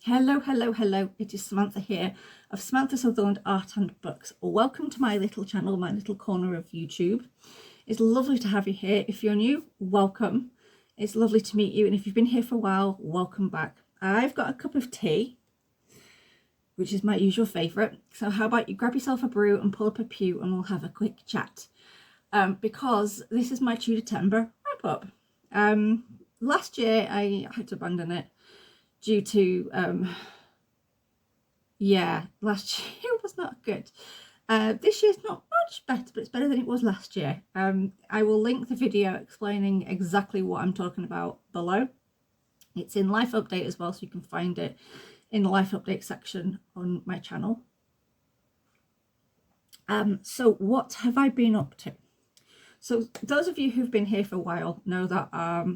Hello, hello, hello. It is Samantha here of Samantha Sutherland Art and Books. Welcome to my little channel, my little corner of YouTube. It's lovely to have you here. If you're new, welcome. It's lovely to meet you. And if you've been here for a while, welcome back. I've got a cup of tea, which is my usual favourite. So how about you grab yourself a brew and pull up a pew and we'll have a quick chat. Because this is my TudorTember Wrap Up. Last year I had to abandon it due to last year was not good. This year's not much better, but it's better than it was last year. I will link the video explaining exactly what I'm talking about below. It's in Life Update as well, so you can find it in the Life Update section on my channel. So what have I been up to? So those of you who've been here for a while know that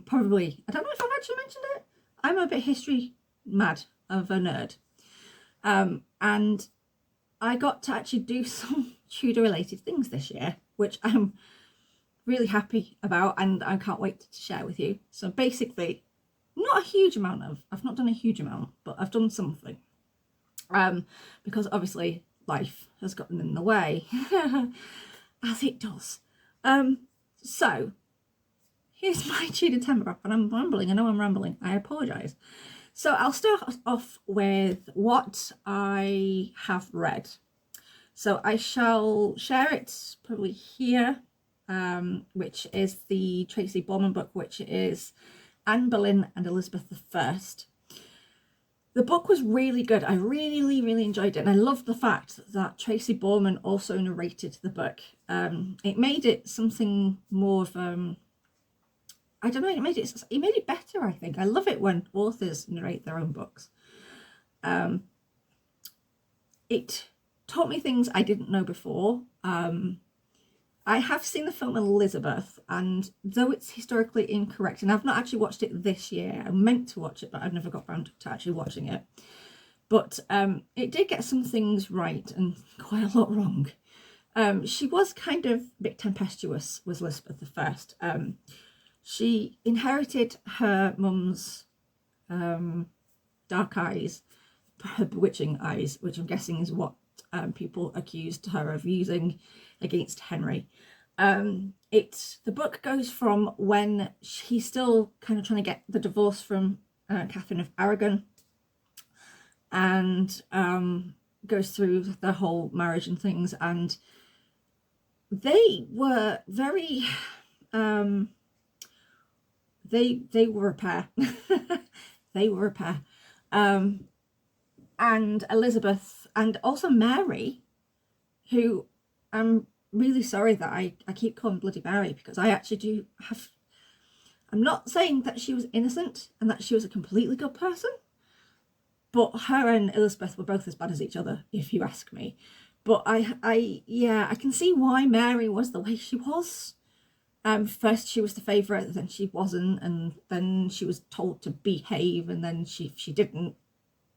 probably, I don't know if I've actually mentioned it, I'm a bit history mad of a nerd. And I got to actually do some Tudor related things this year, which I'm really happy about and I can't wait to share with you. So basically, not a huge amount of, I've not done a huge amount, but I've done something. Because obviously life has gotten in the way, as it does. So here's my TudorTember Wrap, and I'm rambling. I know I'm rambling. I apologise. So I'll start off with what I have read. So I shall share it probably here, which is the Tracy Borman book, which is Anne Boleyn and Elizabeth I. The book was really good. I really enjoyed it, and I loved the fact that Tracy Borman also narrated the book. It made it something more of I don't know, it made it better, I think. I love it when authors narrate their own books. It taught me things I didn't know before. I have seen the film Elizabeth, and though it's historically incorrect, and I've not actually watched it this year, I meant to watch it, but I've never got around to actually watching it. But it did get some things right and quite a lot wrong. She was kind of a bit tempestuous, was Elizabeth I. She inherited her mum's dark eyes, her bewitching eyes, which I'm guessing is what people accused her of using against Henry. The book goes from when he's still kind of trying to get the divorce from Catherine of Aragon, and goes through the whole marriage and things, and they were very they were a pair. They were a pair. And Elizabeth, and also Mary, who I'm really sorry that I keep calling Bloody Mary, because I actually do have, I'm not saying that she was innocent and that she was a completely good person, but her and Elizabeth were both as bad as each other, if you ask me. But I can see why Mary was the way she was. First she was the favourite, then she wasn't, and then she was told to behave, and then if she didn't,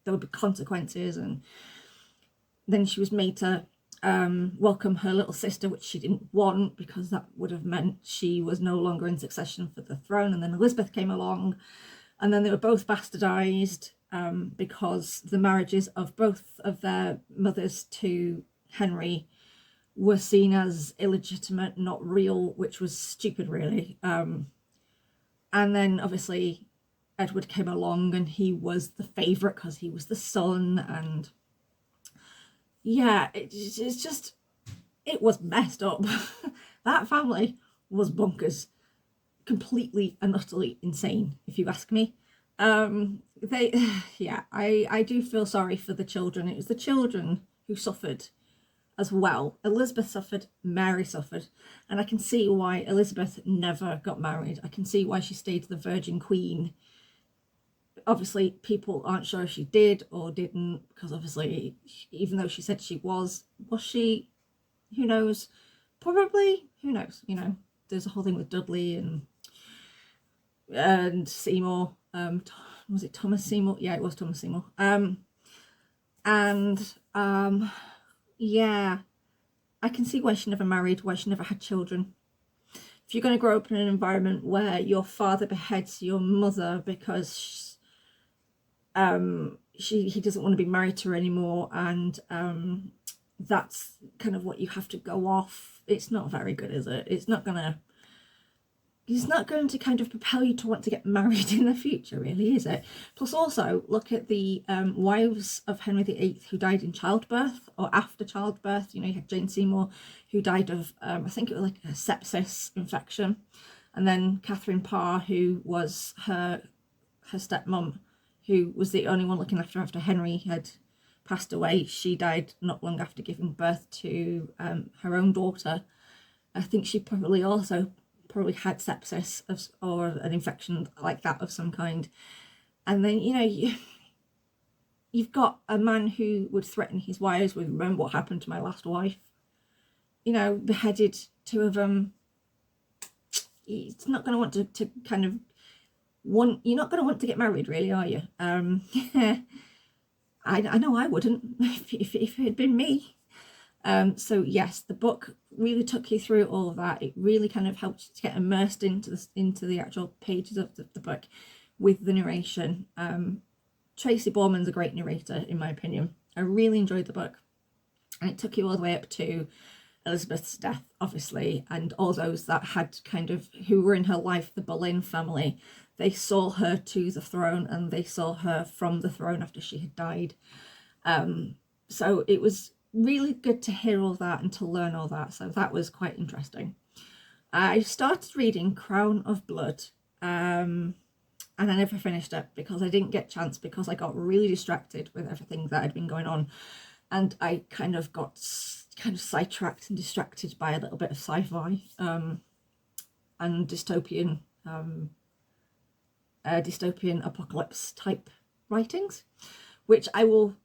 there would be consequences, and then she was made to welcome her little sister, which she didn't want, because that would have meant she was no longer in succession for the throne. And then Elizabeth came along, and then they were both bastardized because the marriages of both of their mothers to Henry were seen as illegitimate, not real, which was stupid, really. And then obviously Edward came along, and he was the favourite because he was the son, and yeah, it's just, it was messed up. That family was bonkers, completely and utterly insane, if you ask me. I do feel sorry for the children. It was the children who suffered as well. Elizabeth suffered, Mary suffered, and I can see why Elizabeth never got married. I can see why she stayed the Virgin Queen. Obviously people aren't sure if she did or didn't, because obviously, even though she said she was she, who knows, probably, who knows, you know, there's a whole thing with Dudley and Seymour. Was it Thomas Seymour? Yeah, it was Thomas Seymour. Yeah, I can see why she never married, why she never had children. If you're going to grow up in an environment where your father beheads your mother because he doesn't want to be married to her anymore, and that's kind of what you have to go off. It's not very good, is it? It's not going to kind of propel you to want to get married in the future, really, is it? Plus also, look at the wives of Henry VIII who died in childbirth or after childbirth. You know, you had Jane Seymour, who died of, I think it was like a sepsis infection. And then Catherine Parr, who was her stepmom, who was the only one looking after her after Henry had passed away. She died not long after giving birth to her own daughter. I think she probably had sepsis or an infection like that of some kind. And then, you know, you've got a man who would threaten his wives with, remember what happened to my last wife, you know, beheaded 2 of them. It's not going to want to kind of you're not going to want to get married, really, are you? I know I wouldn't if it had been me. So yes, the book really took you through all of that. It really kind of helped you to get immersed into the actual pages of the book with the narration. Tracy Borman's a great narrator, in my opinion. I really enjoyed the book, and it took you all the way up to Elizabeth's death, obviously, and all those that had who were in her life, the Boleyn family. They saw her to the throne, and they saw her from the throne after she had died. So it was really good to hear all that and to learn all that. So that was quite interesting. I started reading Crown of Blood, and I never finished it because I didn't get a chance, because I got really distracted with everything that had been going on, and I kind of got sidetracked and distracted by a little bit of sci-fi and dystopian apocalypse type writings, which I will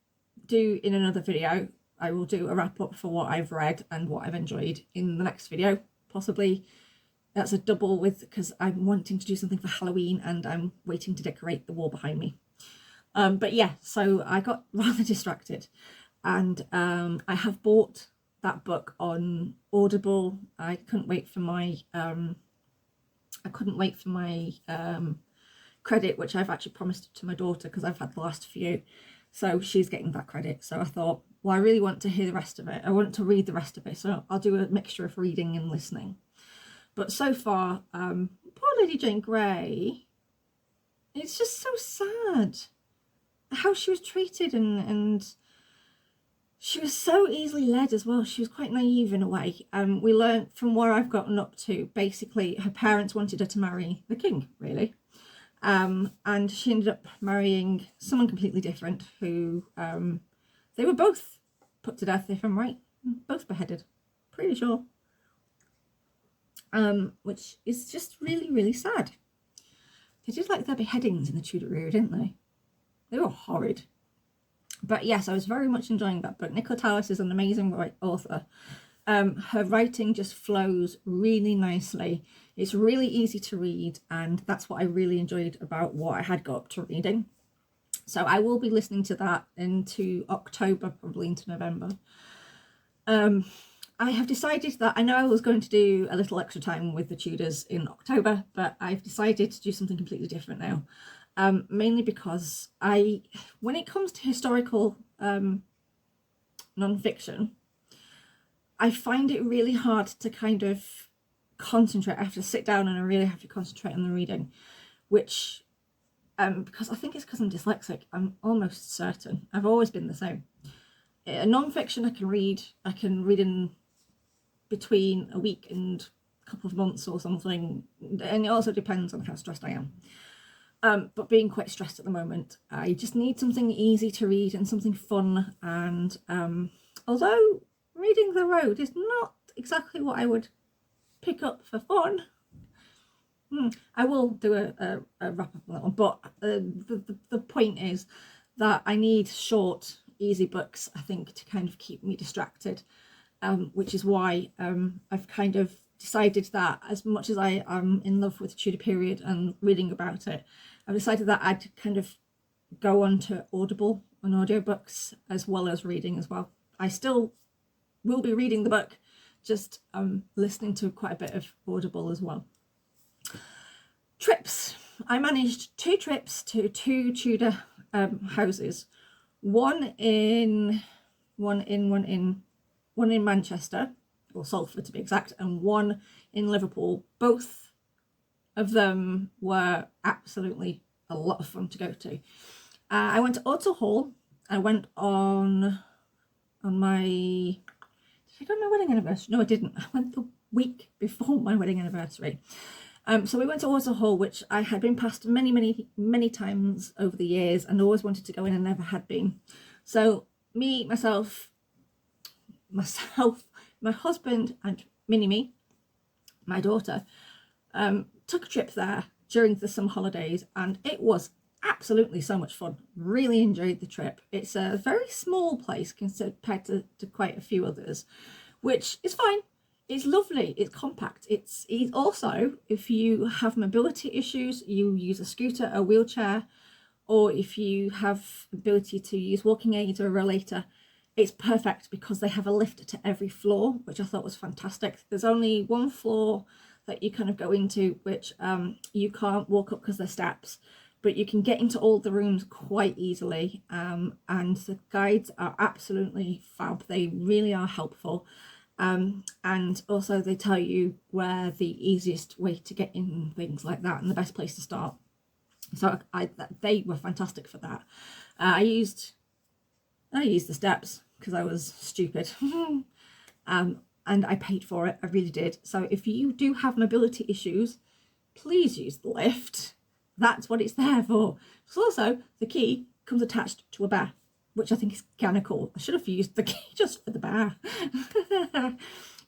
do in another video. I will do a wrap up for what I've read and what I've enjoyed in the next video. Possibly that's a double because I'm wanting to do something for Halloween and I'm waiting to decorate the wall behind me. But yeah, so I got rather distracted, and I have bought that book on Audible. I couldn't wait for my credit, which I've actually promised to my daughter because I've had the last few, so she's getting that credit. So I thought, well, I really want to hear the rest of it. I want to read the rest of it, so I'll do a mixture of reading and listening. But so far, poor Lady Jane Grey, it's just so sad how she was treated, and she was so easily led as well. She was quite naive in a way. We learned from where I've gotten up to, basically her parents wanted her to marry the king, really. And she ended up marrying someone completely different who they were both put to death, if I'm right. Both beheaded, pretty sure. Which is just really, really sad. They did like their beheadings in the Tudor era, didn't they? They were horrid. But yes, I was very much enjoying that book. Nicola Tallis is an amazing author. Her writing just flows really nicely. It's really easy to read, and that's what I really enjoyed about what I had got up to reading. So I will be listening to that into October, probably into November. I have decided that I know I was going to do a little extra time with the Tudors in October, but I've decided to do something completely different now. Mainly because when it comes to historical non-fiction, I find it really hard to kind of concentrate. I have to sit down and I really have to concentrate on the reading, which, because I think it's because I'm dyslexic, I'm almost certain. I've always been the same. A non-fiction I can read in between a week and a couple of months or something, and it also depends on how stressed I am. But being quite stressed at the moment, I just need something easy to read and something fun. And although reading The Road is not exactly what I would pick up for fun, I will do a wrap up on that one. But the point is that I need short, easy books, I think, to kind of keep me distracted, which is why I've kind of decided that, as much as I am in love with the Tudor period and reading about it, I've decided that I'd kind of go on to Audible and audiobooks as well as reading as well. I still will be reading the book, just listening to quite a bit of Audible as well. Trips. I managed 2 trips to 2 Tudor houses, one in Manchester, or Salford to be exact, and one in Liverpool. Both of them were absolutely a lot of fun to go to. I went to Auto Hall. I went on my, did I go on my wedding anniversary? No, I didn't. I went the week before my wedding anniversary. So we went to Auto Hall, which I had been past many times over the years and always wanted to go in and never had been. So me, myself, my husband and Mini-Me, my daughter, took a trip there during the summer holidays, and it was absolutely so much fun. Really enjoyed the trip. It's a very small place compared to quite a few others, which is fine. It's lovely, it's compact. It's also, if you have mobility issues, you use a scooter, a wheelchair, or if you have ability to use walking aids or a rollator, it's perfect because they have a lift to every floor, which I thought was fantastic. There's only one floor that you kind of go into, which you can't walk up because they're steps, but you can get into all the rooms quite easily. And the guides are absolutely fab. They really are helpful. And also they tell you where the easiest way to get in, things like that, and the best place to start. So they were fantastic for that. I used the steps because I was stupid. And I paid for it. I really did. So if you do have mobility issues, please use the lift. That's what it's there for. So also, the key comes attached to a bar, which I think is kind of cool. I should have used the key just for the bar.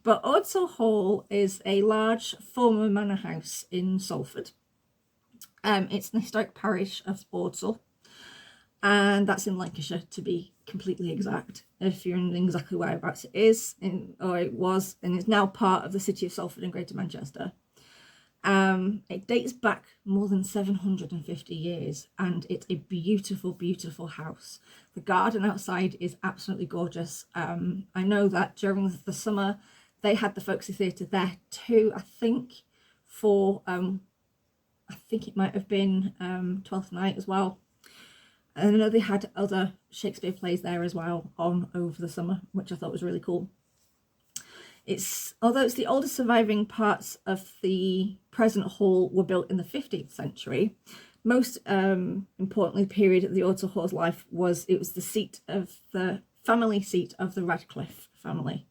But Auto Hall is a large former manor house in Salford. It's an historic parish of Ordsall, and that's in Lancashire to be completely exact. If you're in exactly whereabouts it is, or it was, and it's now part of the city of Salford and Greater Manchester. It dates back more than 750 years, and it's a beautiful, beautiful house. The garden outside is absolutely gorgeous. I know that during the summer they had the Folksy Theatre there too, I think, for I think it might have been Twelfth Night as well. And I know they had other Shakespeare plays there as well on over the summer, which I thought was really cool. Although it's the oldest surviving parts of the present hall were built in the 15th century. Most importantly, the period of the Auto Hall's life was the family seat of the Radcliffe family.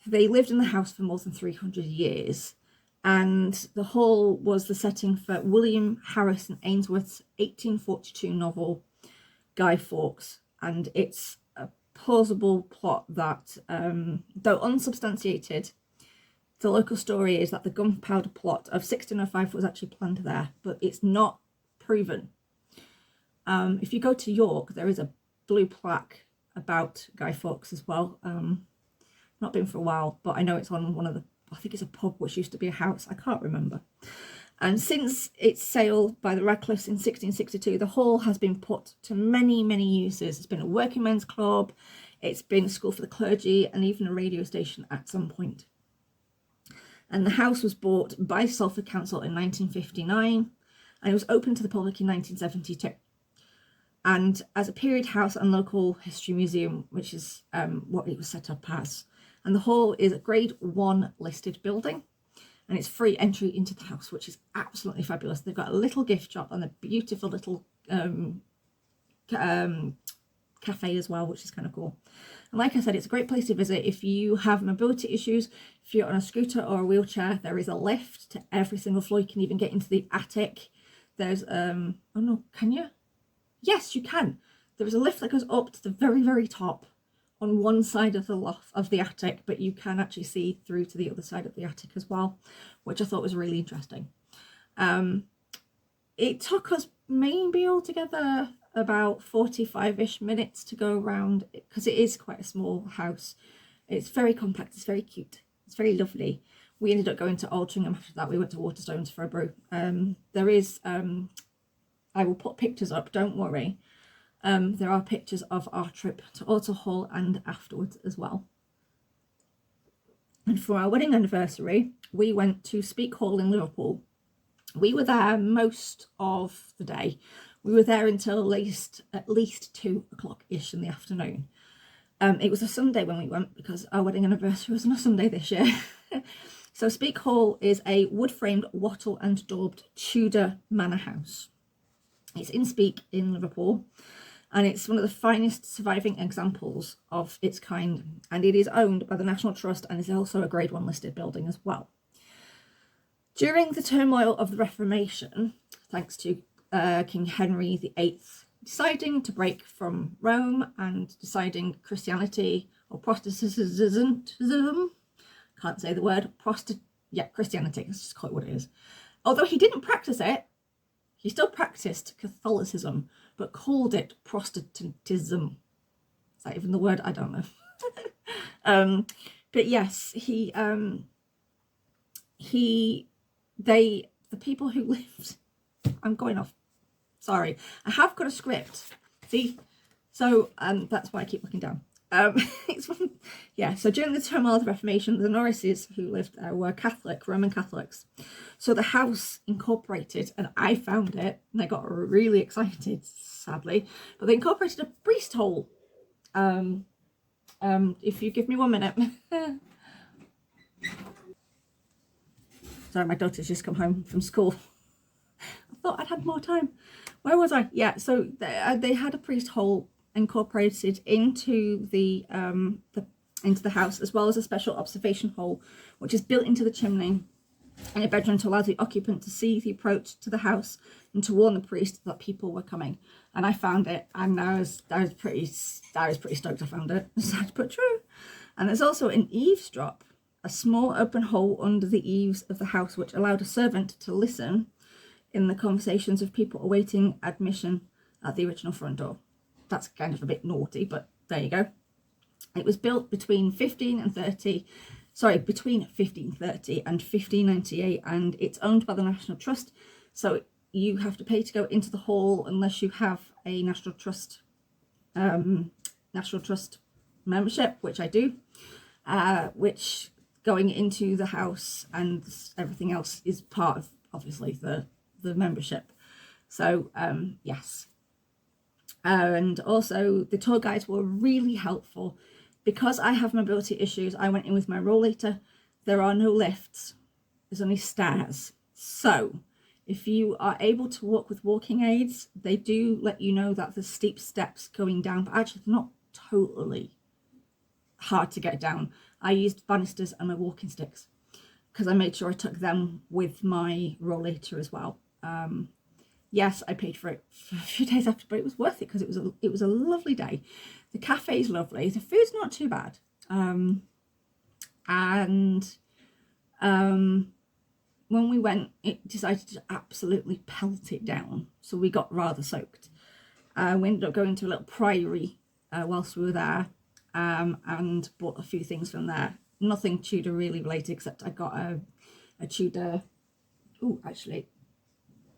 They lived in the house for more than 300 years, and the hall was the setting for William Harrison Ainsworth's 1842 novel Guy Fawkes, and it's a plausible plot that, though unsubstantiated, the local story is that the gunpowder plot of 1605 was actually planned there, but it's not proven. If you go to York, there is a blue plaque about Guy Fawkes as well. Not been for a while, but I know it's on one of the, I think it's a pub which used to be a house, I can't remember. And since its sale by the Radcliffes in 1662, the hall has been put to many, many uses. It's been a working men's club, it's been a school for the clergy, and even a radio station at some point. And the house was bought by Salford Council in 1959, and it was opened to the public in 1972. And as a period house and local history museum, which is what it was set up as. And the hall is a Grade 1 listed building, and it's free entry into the house, which is absolutely fabulous. They've got a little gift shop and a beautiful little cafe as well, which is kind of cool. And like I said, it's a great place to visit if you have mobility issues. If you're on a scooter or a wheelchair, there is a lift to every single floor. You can even get into the attic. There's oh no, can you? Yes, you can. There is a lift that goes up to the very, very top on one side of the loft of the attic, but you can actually see through to the other side of the attic as well, which I thought was really interesting. It took us maybe altogether about 45-ish minutes to go around, because it is quite a small house. It's very compact, it's very cute, it's very lovely. We ended up going to Altrincham after that. We went to Waterstones for a brew. There is, I will put pictures up, don't worry. There are pictures of our trip to Auto Hall and afterwards as well. And for our wedding anniversary, we went to Speak Hall in Liverpool. We were there most of the day. We were there until at least 2 o'clock-ish in the afternoon. It was a Sunday when we went because our wedding anniversary was on a Sunday this year. So Speke Hall is a wood-framed, wattle and daubed Tudor manor house. It's in Speke in Liverpool, and it's one of the finest surviving examples of its kind, and it is owned by the National Trust and is also a Grade 1 listed building as well. During the turmoil of the Reformation, thanks to King Henry VIII deciding to break from Rome and deciding Christianity or Protestantism, can't say the word, Christianity, let's just call it what it is. Although he didn't practice it, he still practiced Catholicism, but called it Protestantism. Is that even the word? I don't know. But yes, the people who lived, I'm going off, sorry, I have got a script, see, so that's why I keep looking down. So during the turmoil of the Reformation, the Norrises who lived there were Catholic, Roman Catholics. So the house incorporated, and I found it, and I got really excited, sadly, but they incorporated a priest hole. If you give me 1 minute. Sorry, my daughter's just come home from school. I thought I'd had more time. Where was I? Yeah, so they had a priest hole incorporated into the house, as well as a special observation hole, which is built into the chimney in a bedroom to allow the occupant to see the approach to the house and to warn the priest that people were coming. And I found it, and I was pretty stoked I found it. Sad but true. And there's also an eavesdrop, a small open hole under the eaves of the house, which allowed a servant to listen in the conversations of people awaiting admission at the original front door. That's kind of a bit naughty, but there you go. It was built between 1530 and 1598, and it's owned by the National Trust. So you have to pay to go into the hall unless you have a National Trust membership, which I do, which going into the house and everything else is part of, obviously, the membership. So yes. And also the tour guides were really helpful. Because I have mobility issues, I went in with my rollator. There are no lifts, there's only stairs. So if you are able to walk with walking aids, they do let you know that there's steep steps going down, but actually they're not totally hard to get down. I used banisters and my walking sticks because I made sure I took them with my rollator as well. Yes, I paid for it for a few days after, but it was worth it because it was a lovely day. The cafe's lovely. The food's not too bad. When we went, it decided to absolutely pelt it down, so we got rather soaked. We ended up going to a little priory whilst we were there, and bought a few things from there. Nothing Tudor really related, except I got a Tudor. Oh, actually,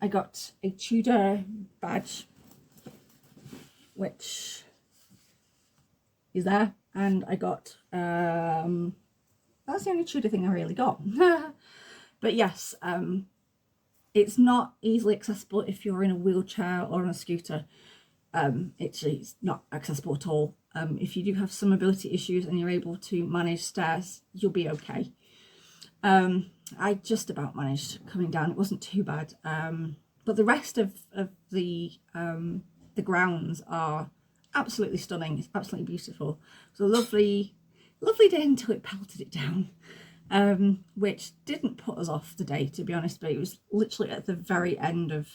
I got a Tudor badge, which is there, and I got that's the only Tudor thing I really got. But yes, it's not easily accessible if you're in a wheelchair or on a scooter. It's not accessible at all. If you do have some mobility issues and you're able to manage stairs, you'll be okay. I just about managed coming down. It wasn't too bad. But the rest of the grounds are absolutely stunning. It's absolutely beautiful. It was a lovely day until it pelted it down, which didn't put us off the day, to be honest, but it was literally at the very end of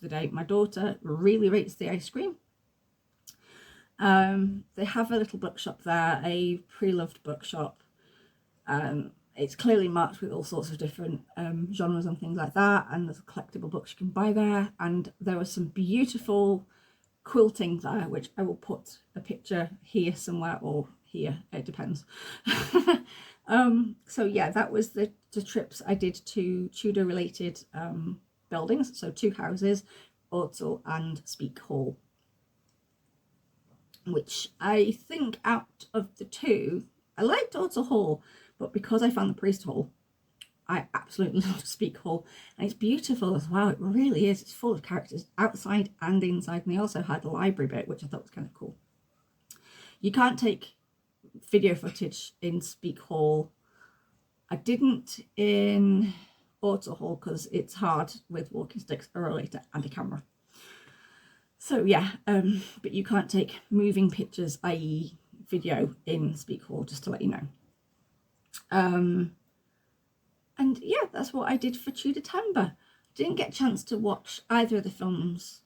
the day. My daughter really rates the ice cream. They have a little bookshop there, a pre-loved bookshop. It's clearly marked with all sorts of different genres and things like that, and there's collectible books you can buy there, and there was some beautiful quilting there, which I will put a picture here somewhere, or here, it depends. So yeah, that was the trips I did to Tudor related buildings, so 2 houses, Ordsall and Speke Hall, which I think out of the 2, I liked Ordsall Hall, but because I found the priest hall, I absolutely love Speak Hall, and it's beautiful as well. It really is. It's full of characters outside and inside, and they also had a library bit, which I thought was kind of cool. You can't take video footage in Speak Hall. I didn't in Auto Hall because it's hard with walking sticks, a rollator and a camera. So yeah, but you can't take moving pictures, i.e. video, in Speak Hall, just to let you know. And yeah, that's what I did for TudorTember. Didn't get a chance to watch either of the films,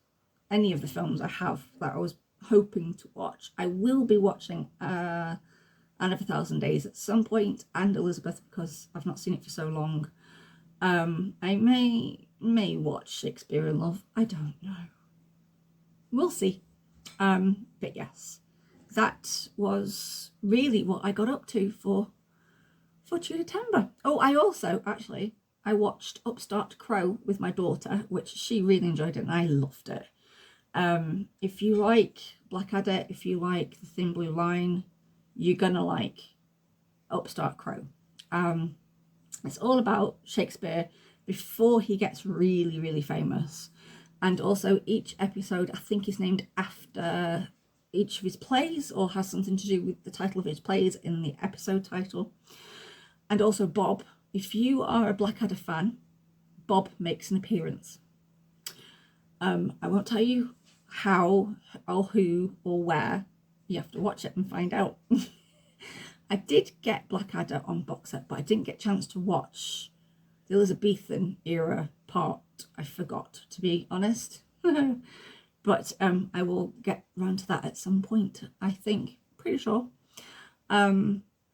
any of the films I have that I was hoping to watch. I will be watching Anne of 1,000 Days at some point, and Elizabeth, because I've not seen it for so long. I may watch Shakespeare in Love. I don't know. We'll see. But yes, that was really what I got up to for TudorTember. Oh, I watched Upstart Crow with my daughter, which she really enjoyed it, and I loved it. If you like Blackadder, if you like The Thin Blue Line, you're gonna like Upstart Crow. It's all about Shakespeare before he gets really, really famous. And also each episode, I think, is named after each of his plays, or has something to do with the title of his plays in the episode title. And also Bob. If you are a Blackadder fan, Bob makes an appearance. I won't tell you how or who or where. You have to watch it and find out. I did get Blackadder on box set, but I didn't get a chance to watch the Elizabethan era part. I forgot, to be honest. But I will get round to that at some point, I think. Pretty sure.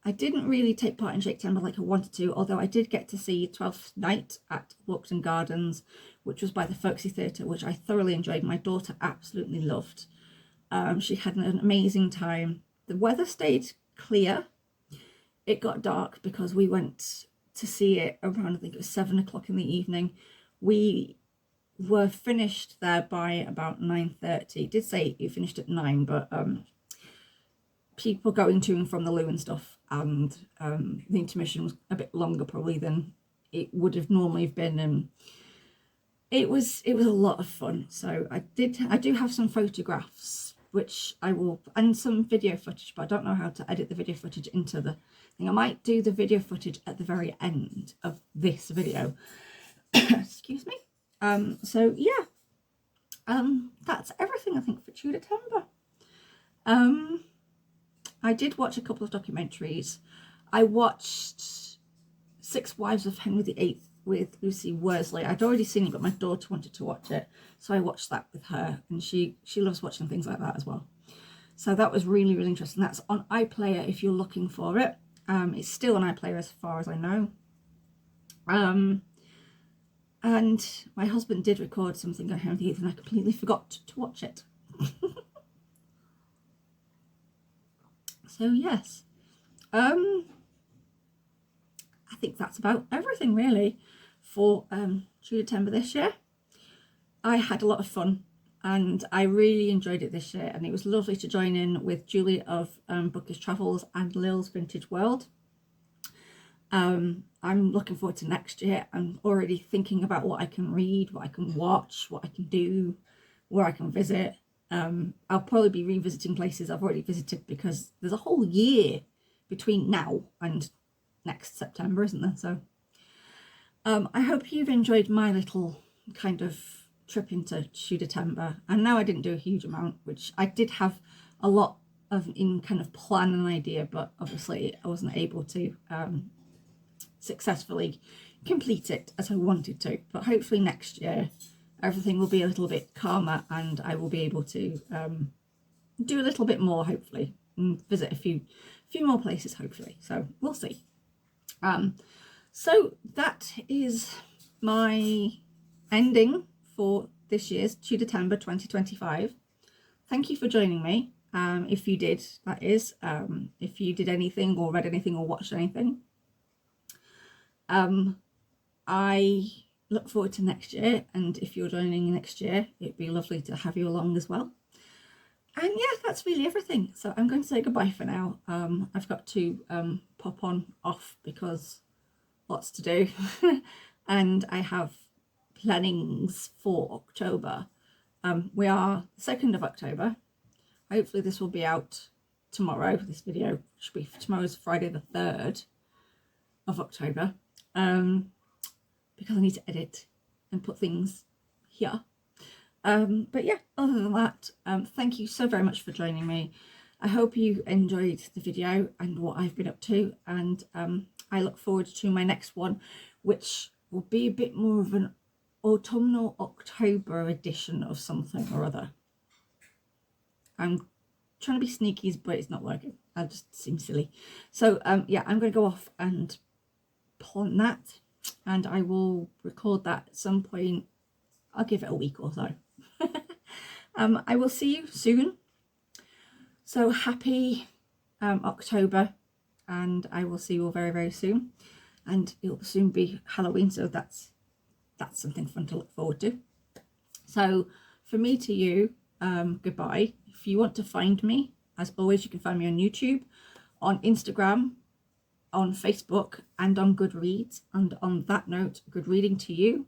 I didn't really take part in Shakespeare like I wanted to, although I did get to see Twelfth Night at Walkden Gardens, which was by the Folksy Theatre, which I thoroughly enjoyed. My daughter absolutely loved. She had an amazing time. The weather stayed clear. It got dark because we went to see it around, I think it was 7 o'clock in the evening. We were finished there by about 9:30. It did say you finished at 9, but people going to and from the loo and stuff, and the intermission was a bit longer probably than it would have normally been, and it was a lot of fun. So I do have some photographs which I will, and some video footage, but I don't know how to edit the video footage into the thing. I might do the video footage at the very end of this video. Excuse me. So yeah, that's everything I think for TudorTember. I did watch a couple of documentaries. I watched Six Wives of Henry VIII with Lucy Worsley. I'd already seen it, but my daughter wanted to watch it, so I watched that with her, and she loves watching things like that as well. So that was really, really interesting. That's on iPlayer if you're looking for it. It's still on iPlayer as far as I know. And my husband did record something on Henry VIII, and I completely forgot to watch it. So yes, I think that's about everything really for TudorTember this year. I had a lot of fun, and I really enjoyed it this year, and it was lovely to join in with Julie of Bookish Travels and Lil's Vintage World. I'm looking forward to next year. I'm already thinking about what I can read, what I can watch, what I can do, where I can visit. I'll probably be revisiting places I've already visited, because there's a whole year between now and next September, isn't there? So I hope you've enjoyed my little kind of trip into TudorTember. I know I didn't do a huge amount, which I did have a lot of in kind of plan and idea, but obviously I wasn't able to successfully complete it as I wanted to. But hopefully next year everything will be a little bit calmer, and I will be able to do a little bit more, hopefully, and visit a few more places, hopefully. So we'll see. So that is my ending for this year's TudorTember 2025. Thank you for joining me. If you did, that is, if you did anything or read anything or watched anything. I look forward to next year, and if you're joining next year, it'd be lovely to have you along as well. And yeah, that's really everything. So I'm going to say goodbye for now. I've got to pop on off because lots to do. And I have plannings for October. We are 2nd of October. Hopefully this will be out tomorrow. This video should be, tomorrow's Friday the 3rd of October, because I need to edit and put things here. But yeah, other than that, thank you so very much for joining me. I hope you enjoyed the video and what I've been up to, and I look forward to my next one, which will be a bit more of an autumnal October edition of something or other. I'm trying to be sneaky, but it's not working. I just seem silly. So yeah, I'm going to go off and plan that, and I will record that at some point. I'll give it a week or so. I will see you soon. So happy October, and I will see you all very, very soon. And it will soon be Halloween, so that's something fun to look forward to. So from me to you, goodbye. If you want to find me, as always, you can find me on YouTube, on Instagram, on Facebook, and on Goodreads. And on that note, good reading to you.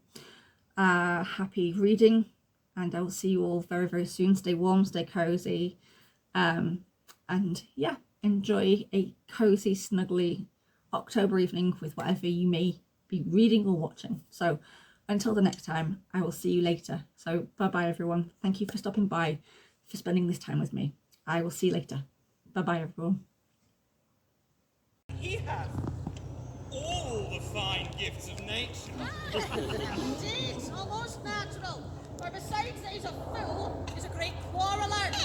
Happy reading, and I will see you all very, very soon. Stay warm, stay cozy, and yeah, enjoy a cozy, snuggly October evening with whatever you may be reading or watching. So until the next time, I will see you later. So bye bye everyone. Thank you for stopping by, for spending this time with me. I will see you later. Bye bye everyone. He has all the fine gifts of nature. Indeed, almost natural. For besides that he's a fool, he's a great quarreller.